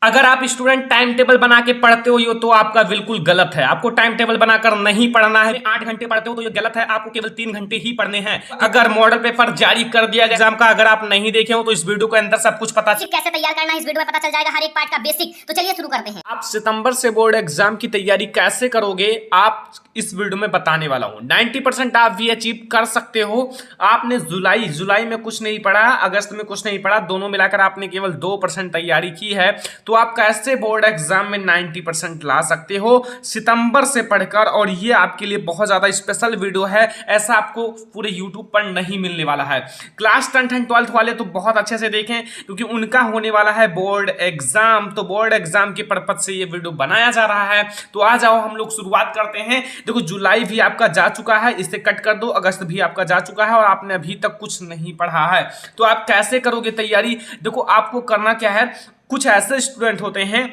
अगर आप student time table बना के पढ़ते हो ये तो आपका बिल्कुल गलत है। आपको टाइम टेबल बनाकर नहीं पढ़ना है। 8 घंटे पढ़ते हो तो ये गलत है। आपको केवल 3 घंटे ही पढ़ने हैं। अगर मॉडल पेपर जारी कर दिया एग्जाम का, अगर आप नहीं देखे हो तो इस वीडियो के अंदर सब कुछ पता कैसे तैयार करना है इस वीडियो में पता चल जाएगा, हर एक पार्ट का बेसिक। तो चलिए शुरू करते हैं। आप सितंबर से बोर्ड एग्जाम की तैयारी कैसे करोगे आप इस वीडियो में बताने वाला हूं। 90% आप भी अचीव कर सकते हो। आपने जुलाई में कुछ नहीं पढ़ा, अगस्त में कुछ नहीं पढ़ा, दोनों मिलाकर आपने केवल 2% तैयारी की है। तो आप कैसे बोर्ड एग्जाम में 90% ला सकते हो सितंबर से पढ़कर। और ये आपके लिए बहुत ज्यादा स्पेशल वीडियो है, ऐसा आपको पूरे यूट्यूब पर नहीं मिलने वाला है। क्लास 10th एंड 12th वाले तो बहुत अच्छे से देखें क्योंकि उनका होने वाला है बोर्ड एग्जाम। तो बोर्ड एग्जाम के पर्पज से ये वीडियो बनाया जा रहा है। तो आ जाओ हम लोग शुरुआत करते हैं। देखो जुलाई भी आपका जा चुका है, इसे कट कर दो। अगस्त भी आपका जा चुका है और आपने अभी तक कुछ नहीं पढ़ा है। तो आप कैसे करोगे तैयारी? देखो आपको करना क्या है, कुछ ऐसे स्टूडेंट होते हैं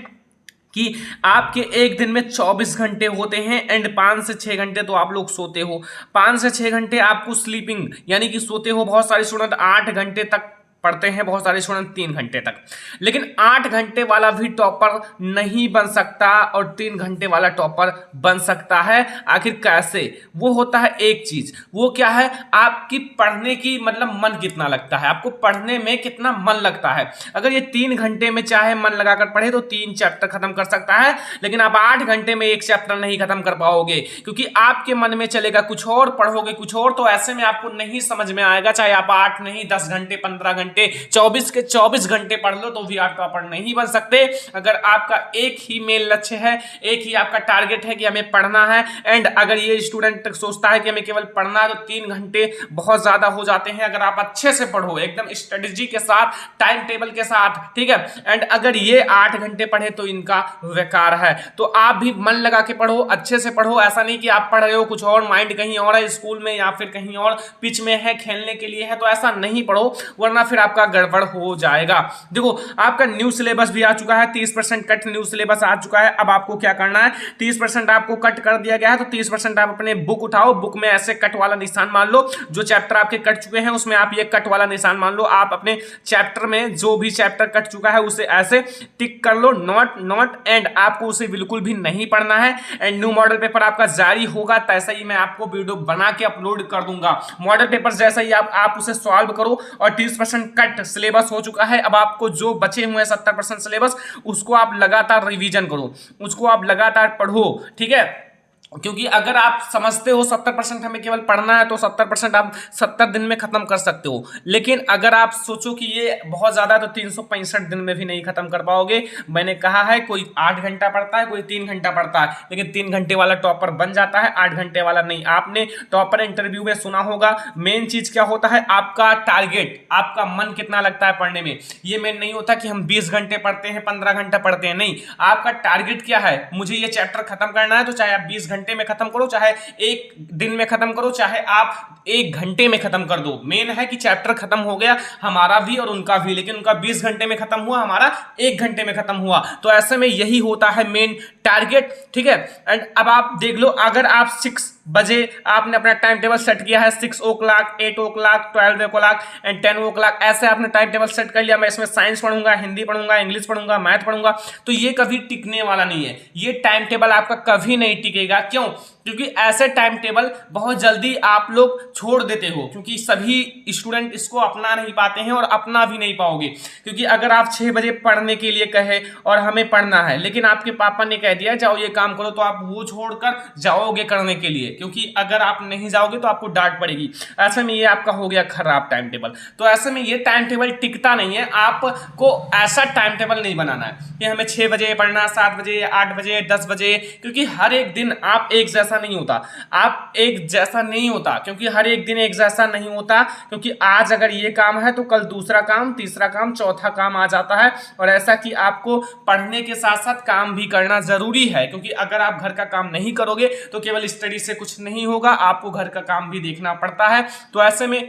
कि आपके एक दिन में 24 घंटे होते हैं एंड 5 से 6 घंटे तो आप लोग सोते हो। 5 से 6 घंटे आपको स्लीपिंग यानी कि सोते हो। बहुत सारे स्टूडेंट 8 घंटे तक पढ़ते हैं, बहुत सारे स्टूडेंट 3 घंटे तक। लेकिन 8 घंटे वाला भी टॉपर नहीं बन सकता और 3 घंटे वाला टॉपर बन सकता है। आखिर कैसे? वो होता है एक चीज, वो क्या है, आपकी पढ़ने की मतलब मन कितना लगता है, आपको पढ़ने में कितना मन लगता है। अगर ये 3 घंटे में चाहे मन लगाकर पढ़े तो 3 चैप्टर खत्म कर सकता है, लेकिन आप 8 घंटे में 1 चैप्टर नहीं खत्म कर पाओगे क्योंकि आपके मन में चलेगा कुछ और, पढ़ोगे कुछ और। तो ऐसे में आपको नहीं समझ में आएगा। चाहे आप 8 नहीं 10 घंटे 15 घंटे 24 के 24 घंटे पढ़ लो तो भी आप टॉपर नहीं बन सकते। अगर आपका एक ही मेन लक्ष्य है, एक ही आपका टारगेट है कि हमें पढ़ना है, एंड अगर ये स्टूडेंट सोचता है कि हमें केवल पढ़ना है तो 3 घंटे बहुत ज्यादा हो जाते हैं। अगर आप अच्छे से पढ़ो एकदम स्ट्रेटेजी के साथ, टाइम टेबल के साथ, ठीक है, एंड अगर ये 8 घंटे पढ़े तो इनका बेकार है। तो आप भी मन लगा के पढ़ो, अच्छे से पढ़ो। ऐसा नहीं कि आप पढ़ रहे हो कुछ और, माइंड कहीं और है, स्कूल में या फिर कहीं और पिच में है, खेलने के लिए है, तो ऐसा नहीं पढ़ो वरना फिर आपका गड़बड़ हो जाएगा। देखो आपका न्यू सिलेबस भी आ चुका है, 30% कट न्यू सिलेबस आ चुका है। अब आपको क्या करना है, 30% आपको कट कर दिया गया है तो 30% आप अपने बुक उठाओ, बुक में ऐसे कट वाला निशान मान लो। जो चैप्टर आपके कट चुके हैं उसमें आप ये कट वाला निशान मान लो। आप अपने चैप्टर में जो भी चैप्टर कट चुका है उसे ऐसे टिक कर लो, नॉट एंड आपको उसे बिल्कुल भी नहीं पढ़ना है। एंड न्यू मॉडल पेपर आपका जारी होगा तैसा ही मैं आपको वीडियो बना के अपलोड कर दूंगा। मॉडल पेपर जैसा ही आप उसे सॉल्व करो और 30% कट सिलेबस हो चुका है। अब आपको जो बचे हुए 70% सिलेबस उसको आप लगातार रिवीजन करो, उसको आप लगातार पढ़ो, ठीक है। क्योंकि अगर आप समझते हो 70% हमें केवल पढ़ना है तो 70% आप 70 दिन में खत्म कर सकते हो। लेकिन अगर आप सोचो कि ये बहुत ज्यादा तो 365 दिन में भी नहीं खत्म कर पाओगे। मैंने कहा है कोई 8 घंटा पढ़ता है, कोई 3 घंटा पढ़ता है, लेकिन 3 घंटे वाला टॉपर बन जाता है, 8 घंटे वाला नहीं। आपने टॉपर इंटरव्यू में सुना होगा, मेन चीज क्या होता है, आपका टारगेट, आपका मन कितना लगता है पढ़ने में। ये मेन नहीं होता कि हम 20 घंटे पढ़ते हैं, 15 घंटा पढ़ते हैं, नहीं। आपका टारगेट क्या है, मुझे ये चैप्टर खत्म करना है, तो चाहे आप 20 घंटे में खत्म करो, चाहे 1 दिन में खत्म करो, चाहे आप 1 घंटे में खत्म कर दो। मेन है कि चैप्टर खत्म हो गया हमारा भी और उनका भी, लेकिन उनका 20 घंटे में खत्म हुआ, हमारा 1 घंटे में खत्म हुआ। तो ऐसे में यही होता है मेन टारगेट, ठीक है। एंड अब आप देख लो, अगर आप 6 बजे आपने अपना टाइम टेबल सेट किया है, 6 o'clock 8 o'clock 12 o'clock and 10 o'clock, ऐसे आपने टाइम टेबल सेट कर लिया, मैं इसमें साइंस पढ़ूंगा, हिंदी पढ़ूंगा, इंग्लिश पढ़ूंगा, मैथ पढ़ूंगा, तो ये कभी टिकने वाला नहीं है। ये टाइम टेबल आपका कभी नहीं टिकेगा। क्यों? क्योंकि ऐसे टाइम टेबल बहुत जल्दी आप लोग छोड़ देते हो, क्योंकि सभी स्टूडेंट इसको अपना नहीं पाते हैं और अपना भी नहीं पाओगे। क्योंकि अगर आप 6 बजे पढ़ने के लिए कहे और हमें पढ़ना है, लेकिन आपके पापा ने कह दिया जाओ ये काम करो, तो आप वो छोड़कर जाओगे करने के लिए, क्योंकि अगर आप नहीं जाओगे तो आपको डांट पड़ेगी। ऐसे में ये आपका हो गया खराब टाइम टेबल। तो ऐसे में ये टाइम टेबल टिकता नहीं है। आपको ऐसा टाइम टेबल नहीं बनाना है कि हमें 6 बजे पढ़ना, 7 बजे, 8 बजे, 10 बजे, क्योंकि हर एक दिन आप एक जैसा नहीं होता, आप एक जैसा नहीं होता, क्योंकि हर एक दिन एक जैसा नहीं होता। क्योंकि आज अगर ये काम है तो कल दूसरा काम, तीसरा काम, चौथा काम आ जाता है। और ऐसा कि आपको पढ़ने के साथ साथ काम भी करना जरूरी है, क्योंकि अगर आप घर का काम नहीं करोगे तो केवल स्टडी से कुछ नहीं होगा, आपको घर का काम भी देखना पड़ता है। तो ऐसे में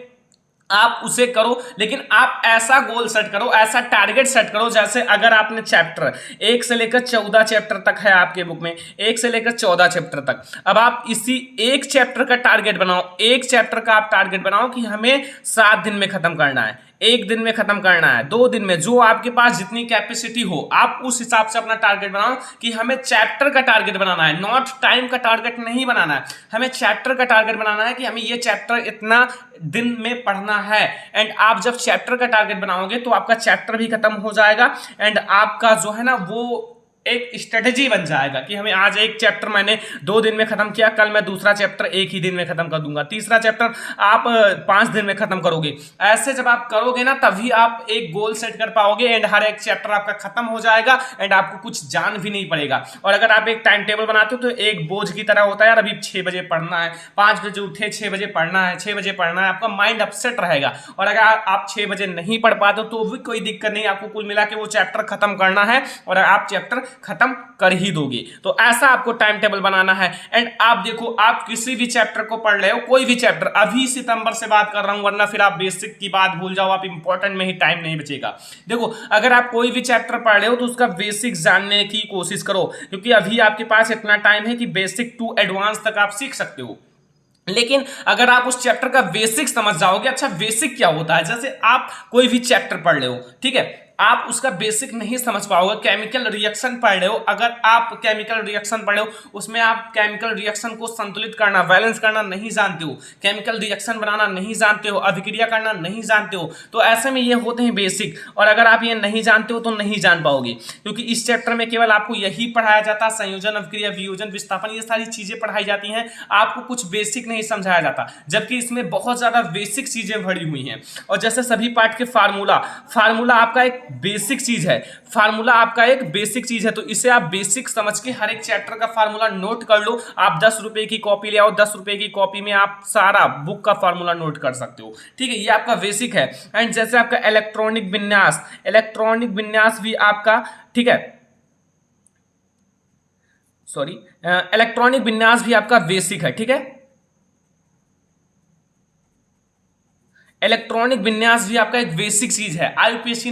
आप उसे करो, लेकिन आप ऐसा गोल सेट करो, ऐसा टारगेट सेट करो, जैसे अगर आपने चैप्टर 1 से लेकर 14 चैप्टर तक है आपके बुक में, 1 से लेकर 14 चैप्टर तक। अब आप इसी एक चैप्टर का टारगेट बनाओ, एक चैप्टर का आप टारगेट बनाओ कि हमें 7 दिन में खत्म करना है। एक दिन में खत्म करना है, 2 दिन में, जो आपके पास जितनी कैपेसिटी हो आप उस हिसाब से अपना टारगेट बनाओ कि हमें चैप्टर का टारगेट बनाना है, नॉट टाइम का टारगेट नहीं बनाना है, हमें चैप्टर का टारगेट बनाना है कि हमें ये चैप्टर इतना दिन में पढ़ना है। एंड आप जब चैप्टर का टारगेट बनाओगे तो आपका चैप्टर भी खत्म हो जाएगा एंड आपका जो है ना वो एक स्ट्रेटेजी बन जाएगा कि हमें आज एक चैप्टर मैंने 2 दिन में खत्म किया, कल मैं दूसरा चैप्टर एक ही दिन में खत्म कर दूंगा, तीसरा चैप्टर आप 5 दिन में खत्म करोगे। ऐसे जब आप करोगे ना तभी आप एक गोल सेट कर पाओगे एंड हर एक चैप्टर आपका खत्म हो जाएगा एंड आपको कुछ जान भी नहीं पड़ेगा। और अगर आप एक टाइम टेबल बनाते हो तो एक बोझ की तरह होता है, यार अभी 6 बजे पढ़ना है, 5 बजे उठे, 6 बजे पढ़ना है, 6 बजे पढ़ना है, आपका माइंड अपसेट रहेगा। और अगर आप 6 बजे नहीं पढ़ पाते तो भी कोई दिक्कत नहीं, आपको कुल मिला के वो चैप्टर खत्म करना है और आप चैप्टर खत्म कर ही दोगे। तो ऐसा आपको टाइम टेबल बनाना है। एंड आप देखो, आप किसी भी चैप्टर को पढ़ रहे हो, कोई भी चैप्टर, अभी सितंबर से बात कर रहा हूं वरना फिर आप बेसिक की बात भूल जाओ, आप इंपॉर्टेंट में ही टाइम नहीं बचेगा। देखो, अगर आप कोई भी चैप्टर पढ़ रहे हो तो उसका बेसिक जानने की कोशिश करो, क्योंकि अभी आपके पास इतना टाइम है कि बेसिक टू एडवांस तक आप सीख सकते हो। लेकिन अगर आप उस चैप्टर का बेसिक समझ जाओगे, अच्छा बेसिक क्या होता है, जैसे आप कोई भी चैप्टर पढ़ रहे हो, ठीक है, आप उसका बेसिक नहीं समझ पाओगे। केमिकल रिएक्शन पढ़ रहे हो, अगर आप केमिकल रिएक्शन पढ़ रहे हो उसमें आप केमिकल रिएक्शन को संतुलित करना, बैलेंस करना नहीं जानते हो, केमिकल रिएक्शन बनाना नहीं जानते हो, अभिक्रिया करना नहीं जानते हो, तो ऐसे में ये होते हैं बेसिक। और अगर आप ये नहीं जानते हो तो नहीं जान पाओगे, क्योंकि इस चैप्टर में केवल आपको यही पढ़ाया जाता है, संयोजन, अभिक्रिया, वियोजन, विस्थापन, ये सारी चीजें पढ़ाई जाती हैं, आपको कुछ बेसिक नहीं समझाया जाता, जबकि इसमें बहुत ज्यादा बेसिक चीजें भरी हुई हैं। और जैसे सभी पाठ के फार्मूला आपका एक बेसिक चीज है, फार्मूला आपका एक बेसिक चीज है, तो इसे आप बेसिक समझ के हर एक चैप्टर का फार्मूला नोट कर लो। आप 10 रुपए की कॉपी ले आओ, 10 रुपए की कॉपी में आप सारा बुक का फार्मूला नोट कर सकते हो, ठीक है, ये आपका बेसिक है। एंड जैसे आपका इलेक्ट्रॉनिक विन्यास भी आपका, ठीक है, सॉरी, इलेक्ट्रॉनिक विन्यास भी आपका बेसिक है, ठीक है, इलेक्ट्रॉनिक विन्यास भी आपका एक बेसिक चीज है। आईयूपीएसी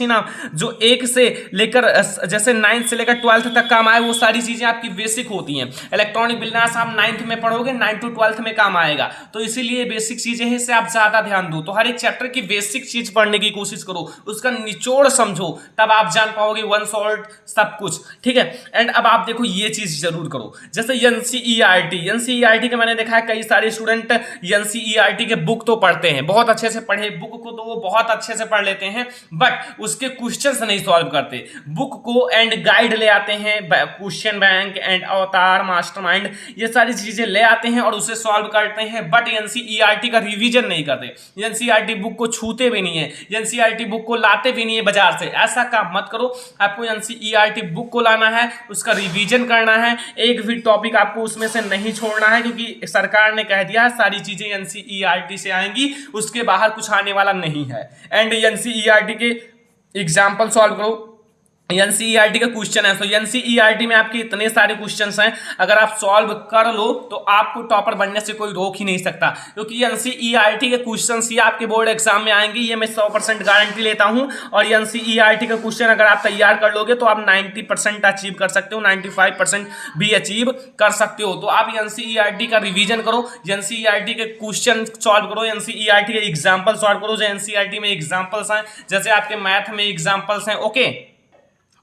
नाम जो 1 से लेकर जैसे 9th से लेकर 12th तक काम आए, वो सारी चीजें आपकी बेसिक होती हैं। इलेक्ट्रॉनिक विन्यास आप 9th में पढ़ोगे, 9th to 12th में काम आएगा, तो इसीलिए बेसिक चीजें हैं, इससे आप ज्यादा ध्यान दो। तो हर एक चैप्टर की बेसिक चीज पढ़ने की कोशिश करो, उसका निचोड़ समझो, तब आप जान पाओगे वन शॉट सब कुछ, ठीक है। एंड अब आप देखो, ये चीज जरूर करो, जैसे एनसीईआरटी के मैंने देखा है कई सारे स्टूडेंट एनसीईआरटी के बुक तो पढ़ते हैं, बहुत अच्छे से पढ़े, बुक को तो वो बहुत अच्छे से पढ़ लेते हैं, बट उसके क्वेश्चंस नहीं सॉल्व करते। बुक को एंड गाइड ले आते हैं, क्वेश्चन बैंक एंड अवतार, मास्टरमाइंड, ये सारी चीजें ले आते हैं और उसे सॉल्व करते हैं, बट एनसीईआरटी का रिवीजन नहीं करते, एनसीईआरटी बुक को छूते भी नहीं है, एनसीईआरटी बुक को लाते भी नहीं है बाजार से। ऐसा काम मत करो, आपको एनसीईआरटी बुक को लाना है, उसका रिवीजन करना है, एक भी टॉपिक आपको उसमें से नहीं छोड़ना है, क्योंकि सरकार ने कह दिया है सारी चीजें एनसीईआरटी से आएंगी, उसके बाहर कुछ आने वाला नहीं है। एंड एनसीईआरटी के एग्जाम्पल सॉल्व करो, एनसीईआरटी का क्वेश्चन है, तो एनसीईआरटी में आपके इतने सारे क्वेश्चंस हैं, अगर आप सॉल्व कर लो तो आपको टॉपर बनने से कोई रोक ही नहीं सकता, क्योंकि एनसीईआरटी के क्वेश्चंस ही आपके बोर्ड एग्जाम में आएंगे, ये मैं 100% गारंटी लेता हूं। और एनसीईआरटी का क्वेश्चन अगर आप तैयार कर लोगे तो आप 90% अचीव कर सकते हो, 95% भी अचीव कर सकते हो। तो आप एनसीईआरटी का रिवीजन करो, एनसीईआरटी के क्वेश्चन सॉल्व करो, एनसीईआरटी के एग्जाम्पल सॉल्व करो, जो एनसीईआरटी में एग्जाम्पल्स हैं, जैसे आपके मैथ में एग्जाम्पल्स हैं,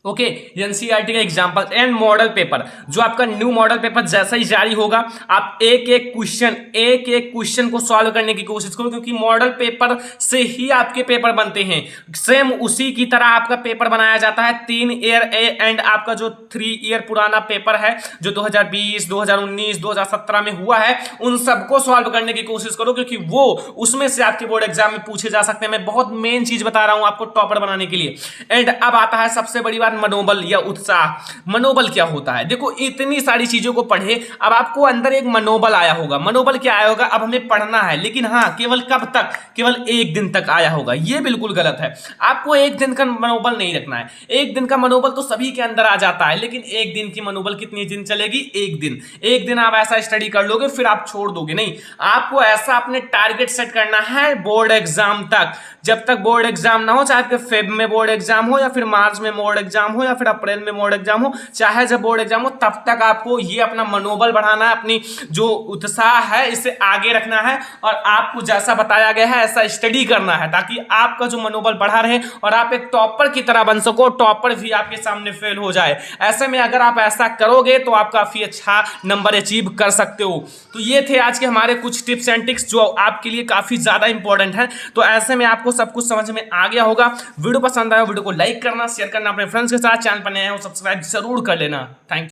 ओके, एनसीईआरटी का एग्जांपल एंड मॉडल पेपर, जो आपका न्यू मॉडल पेपर जैसा ही जारी होगा, आप एक एक क्वेश्चन को सॉल्व करने की कोशिश करो, क्योंकि मॉडल पेपर से ही आपके पेपर बनते हैं। सेम उसी की तरह आपका पेपर बनाया जाता है, 3 ईयर एंड आपका जो 3 ईयर पुराना पेपर है, जो 2020, 2019, 2017 में हुआ है, उन सबको सॉल्व करने की कोशिश करो, क्योंकि वो उसमें से आपके बोर्ड एग्जाम में पूछे जा सकते हैं। मैं बहुत मेन चीज बता रहा हूं आपको टॉपर बनाने के लिए। एंड अब आता है सबसे बड़ी बात, मनोबल या उत्साह। मनोबल क्या होता है? देखो, इतनी सारी चीजों को पढ़े, अब आपको अंदर एक मनोबल आया होगा। मनोबल क्या आया होगा? अब हमें पढ़ना है, लेकिन हाँ, केवल कब तक? केवल 1 दिन तक आया होगा। ये बिल्कुल गलत है। आपको 1 दिन का मनोबल नहीं रखना है। 1 दिन का मनोबल तो सभी के अंदर आ जाता है, लेकिन 1 दिन की मनोबल कितनी दिन चलेगी? 1 दिन। 1 दिन आप ऐसा स्टडी कर लोगे, फिर आप छोड़ दोगे नहीं। आपको ऐसा अपने टारगेट सेट करना है बोर्ड एग्जाम तक। जब तक बोर्ड एग्जाम ना हो, चाहे फेब में बोर्ड एग्जाम हो या फिर मार्च में बोर्ड एग्जाम एग्जाम हो या फिर अप्रैल में बोर्ड एग्जाम हो, चाहे जब बोर्ड एग्जाम हो, तब तक आपको ये अपना मनोबल बढ़ाना है, अपनी जो उत्साह है इसे आगे रखना है और आपको जैसा बताया गया है ऐसा स्टडी करना है ताकि आपका जो मनोबल बढ़ा रहे और आप एक टॉपर की तरह बन सको, टॉपर भी आपके सामने फेल हो जाए। ऐसे में अगर आप ऐसा करोगे तो आप काफी अच्छा नंबर अचीव कर सकते हो। तो ये थे आज के हमारे कुछ टिप्स एंड ट्रिक्स जो आपके लिए काफी ज्यादा इंपॉर्टेंट है। तो ऐसे में आपको सब कुछ समझ में आ गया होगा। वीडियो पसंद आया वीडियो को लाइक करना, शेयर करना अपने फ्रेंड्स के साथ, चैनल पर नए हो सब्सक्राइब जरूर कर लेना। Thank you.